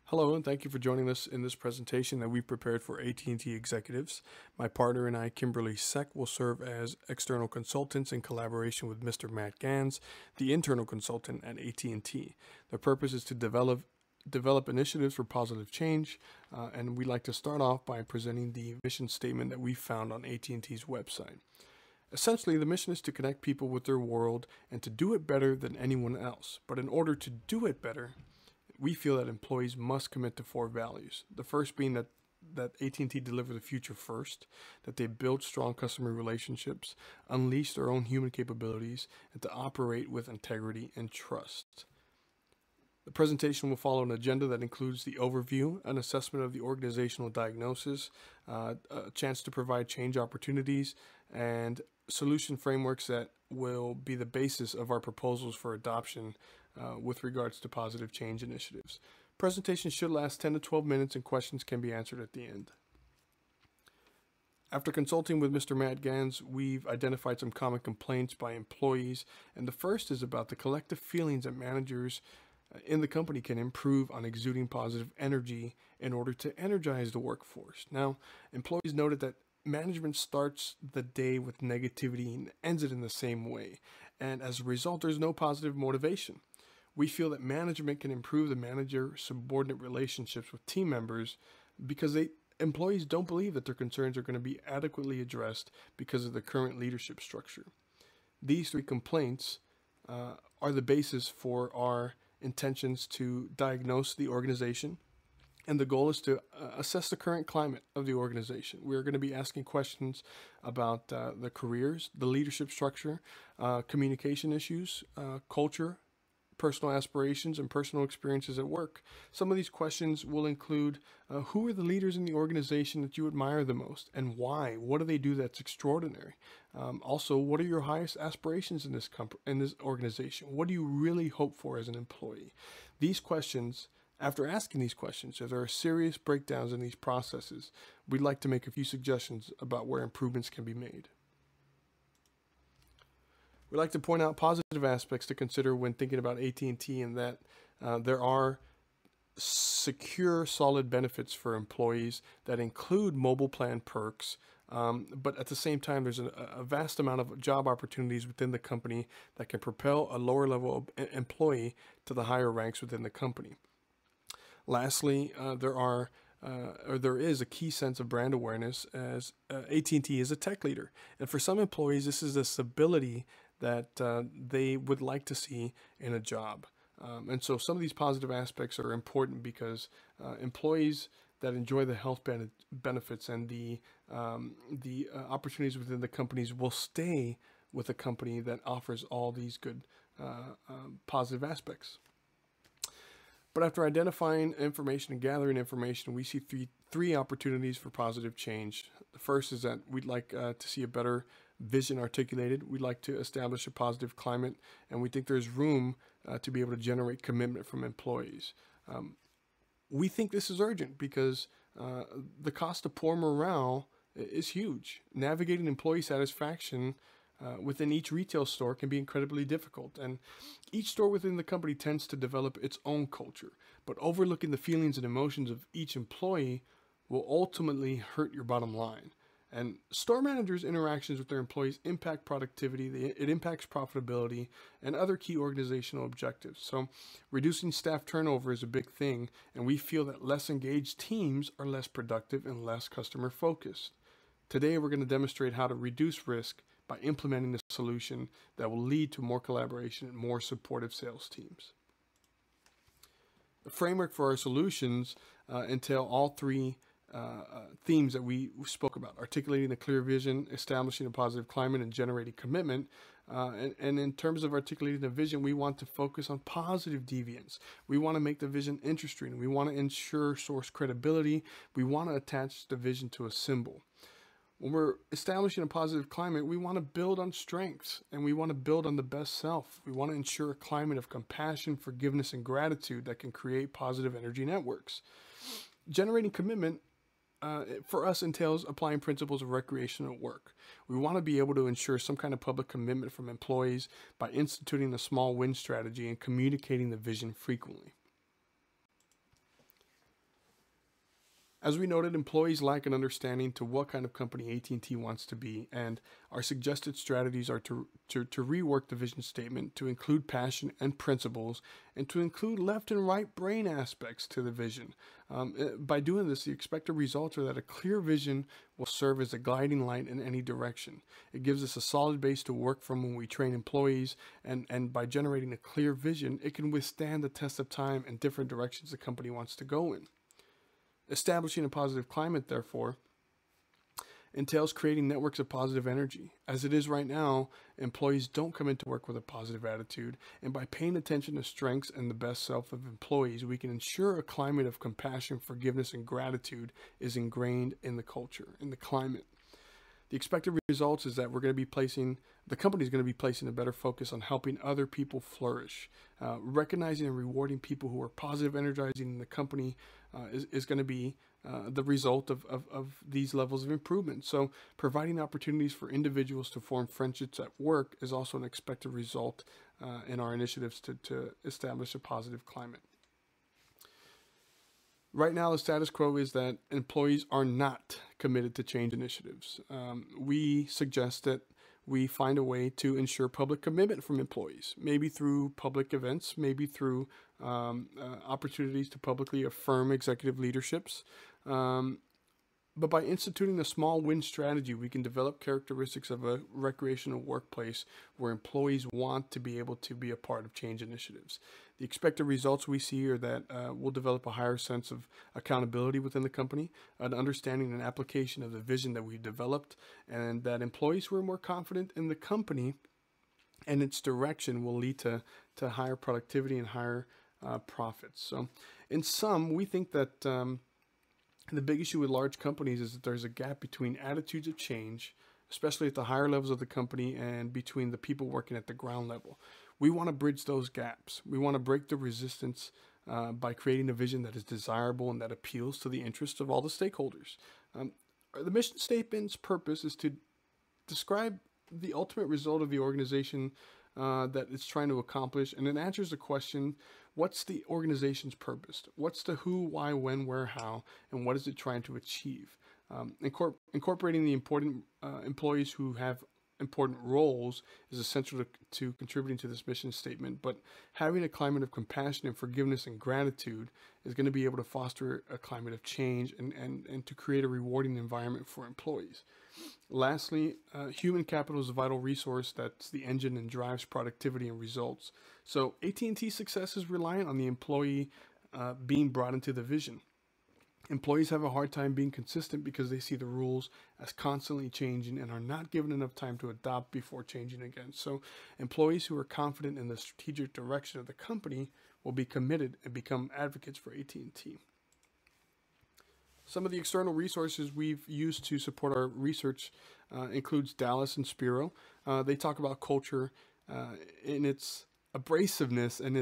Hello, and thank you for joining us in this presentation that we prepared for AT&T executives. My partner and I, Kimberly Seck, will serve as external consultants in collaboration with Mr. Matt Ganz, the internal consultant at AT&T. The purpose is to develop initiatives for positive change, and we'd like to start off by presenting the mission statement that we found on AT&T's website. Essentially, the mission is to connect people with their world and to do it better than anyone else. But in order to do it better, we feel that employees must commit to 4 values. The first being that AT&T deliver the future first, that they build strong customer relationships, unleash their own human capabilities, and to operate with integrity and trust. The presentation will follow an agenda that includes the overview, an assessment of the organizational diagnosis, a chance to provide change opportunities, and solution frameworks that will be the basis of our proposals for adoption with regards to positive change initiatives. Presentation should last 10 to 12 minutes and questions can be answered at the end. After consulting with Mr. Matt Ganz, we've identified some common complaints by employees, and the first is about the collective feelings that managers in the company can improve on exuding positive energy in order to energize the workforce. Now, employees noted that management starts the day with negativity and ends it in the same way, and as a result, there's no positive motivation. We feel that management can improve the manager-subordinate relationships with team members because employees don't believe that their concerns are going to be adequately addressed because of the current leadership structure. These 3 complaints are the basis for our intentions to diagnose the organization, and the goal is to assess the current climate of the organization. We're going to be asking questions about the careers, the leadership structure, communication issues, culture, personal aspirations, and personal experiences at work. Some of these questions will include who are the leaders in the organization that you admire the most and why? What do they do that's extraordinary? Also, what are your highest aspirations in this organization? What do you really hope for as an employee? These questions, after asking these questions, if there are serious breakdowns in these processes, we'd like to make a few suggestions about where improvements can be made. We'd like to point out positive aspects to consider when thinking about AT&T, and that there are secure, solid benefits for employees that include mobile plan perks, but at the same time, there's a vast amount of job opportunities within the company that can propel a lower level employee to the higher ranks within the company. Lastly, there is a key sense of brand awareness as AT&T is a tech leader. And for some employees, this is a stability that they would like to see in a job. And so some of these positive aspects are important because employees that enjoy the health benefits and the opportunities within the companies will stay with a company that offers all these good positive aspects. But after identifying information and gathering information, we see three opportunities for positive change. The first is that we'd like to see a better vision articulated. We'd like to establish a positive climate, and we think there's room to be able to generate commitment from employees. We think this is urgent because the cost of poor morale is huge. Navigating employee satisfaction within each retail store can be incredibly difficult, and each store within the company tends to develop its own culture, but overlooking the feelings and emotions of each employee will ultimately hurt your bottom line. And store managers' interactions with their employees impact productivity, it impacts profitability, and other key organizational objectives. So reducing staff turnover is a big thing, and we feel that less engaged teams are less productive and less customer focused. Today, we're going to demonstrate how to reduce risk by implementing a solution that will lead to more collaboration and more supportive sales teams. The framework for our solutions entail all 3 themes that we spoke about: articulating a clear vision, establishing a positive climate, and generating commitment. And in terms of articulating the vision, we want to focus on positive deviance. We want to make the vision interesting. We want to ensure source credibility. We want to attach the vision to a symbol. When we're establishing a positive climate, we want to build on strengths, and we want to build on the best self. We want to ensure a climate of compassion, forgiveness, and gratitude that can create positive energy networks. Generating commitment for us entails applying principles of recreation at work. We want to be able to ensure some kind of public commitment from employees by instituting a small win strategy and communicating the vision frequently. As we noted, employees lack an understanding to what kind of company AT&T wants to be, and our suggested strategies are to rework the vision statement to include passion and principles, and to include left and right brain aspects to the vision. By doing this, the expected results are that a clear vision will serve as a guiding light in any direction. It gives us a solid base to work from when we train employees, and by generating a clear vision, it can withstand the test of time and different directions the company wants to go in. Establishing a positive climate, therefore, entails creating networks of positive energy. As it is right now, employees don't come into work with a positive attitude, and by paying attention to strengths and the best self of employees, we can ensure a climate of compassion, forgiveness, and gratitude is ingrained in the culture, in the climate. The expected results is that the company is going to be placing a better focus on helping other people flourish. Recognizing and rewarding people who are positive, energizing in the company is going to be the result of these levels of improvement. So providing opportunities for individuals to form friendships at work is also an expected result in our initiatives to establish a positive climate. Right now, the status quo is that employees are not committed to change initiatives. We suggest that we find a way to ensure public commitment from employees, maybe through public events, maybe through opportunities to publicly affirm executive leaderships. But by instituting a small win strategy, we can develop characteristics of a recreational workplace where employees want to be able to be a part of change initiatives. The expected results we see are that we'll develop a higher sense of accountability within the company, an understanding and application of the vision that we've developed, and that employees who are more confident in the company and its direction will lead to higher productivity and higher profits. So in sum, we think that the big issue with large companies is that there's a gap between attitudes of change, especially at the higher levels of the company, and between the people working at the ground level. We want to bridge those gaps. We want to break the resistance by creating a vision that is desirable and that appeals to the interests of all the stakeholders. The mission statement's purpose is to describe the ultimate result of the organization that it's trying to accomplish, and it answers the question, what's the organization's purpose? What's the who, why, when, where, how, and what is it trying to achieve? Incorporating the important employees who have important roles is essential to contributing to this mission statement, but having a climate of compassion and forgiveness and gratitude is going to be able to foster a climate of change and to create a rewarding environment for employees. Lastly, human capital is a vital resource that's the engine and drives productivity and results. So AT&T's success is reliant on the employee being brought into the vision. Employees have a hard time being consistent because they see the rules as constantly changing and are not given enough time to adopt before changing again. So employees who are confident in the strategic direction of the company will be committed and become advocates for AT&T. Some of the external resources we've used to support our research includes Dallas and Spiro. They talk about culture in its abrasiveness and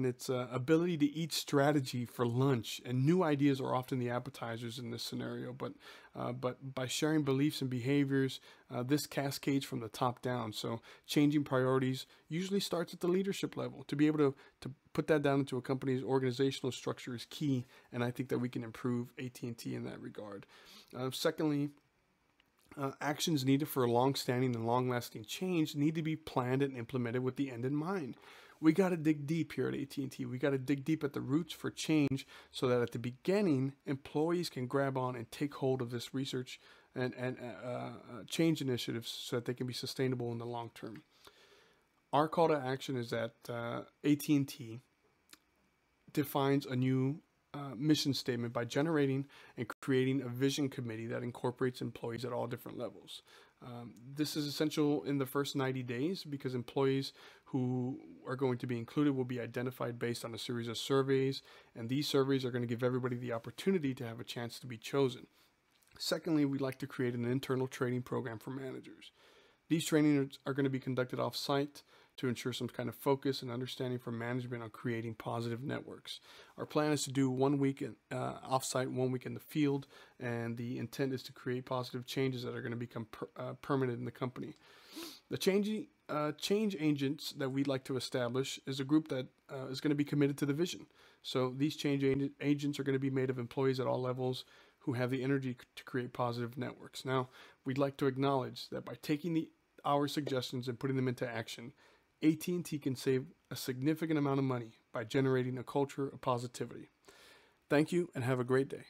its ability to eat strategy for lunch, and new ideas are often the appetizers in this scenario. But by sharing beliefs and behaviors, this cascades from the top down. So changing priorities usually starts at the leadership level. To be able to put that down into a company's organizational structure is key, and I think that we can improve AT&T in that regard. Secondly, actions needed for a long-standing and long-lasting change need to be planned and implemented with the end in mind. We got to dig deep here at AT&T. We got to dig deep at the roots for change so that at the beginning, employees can grab on and take hold of this research and change initiatives so that they can be sustainable in the long term. Our call to action is that AT&T defines a new mission statement by generating and creating a vision committee that incorporates employees at all different levels. This is essential in the first 90 days because employees who are going to be included will be identified based on a series of surveys, and these surveys are going to give everybody the opportunity to have a chance to be chosen. Secondly, we'd like to create an internal training program for managers. These trainings are going to be conducted off-site to ensure some kind of focus and understanding from management on creating positive networks. Our plan is to do 1 week off-site, 1 week in the field, and the intent is to create positive changes that are going to become permanent in the company. The change agents that we'd like to establish is a group that is going to be committed to the vision. So these change agents are going to be made of employees at all levels who have the energy to create positive networks. Now, we'd like to acknowledge that by taking our suggestions and putting them into action, AT&T can save a significant amount of money by generating a culture of positivity. Thank you and have a great day.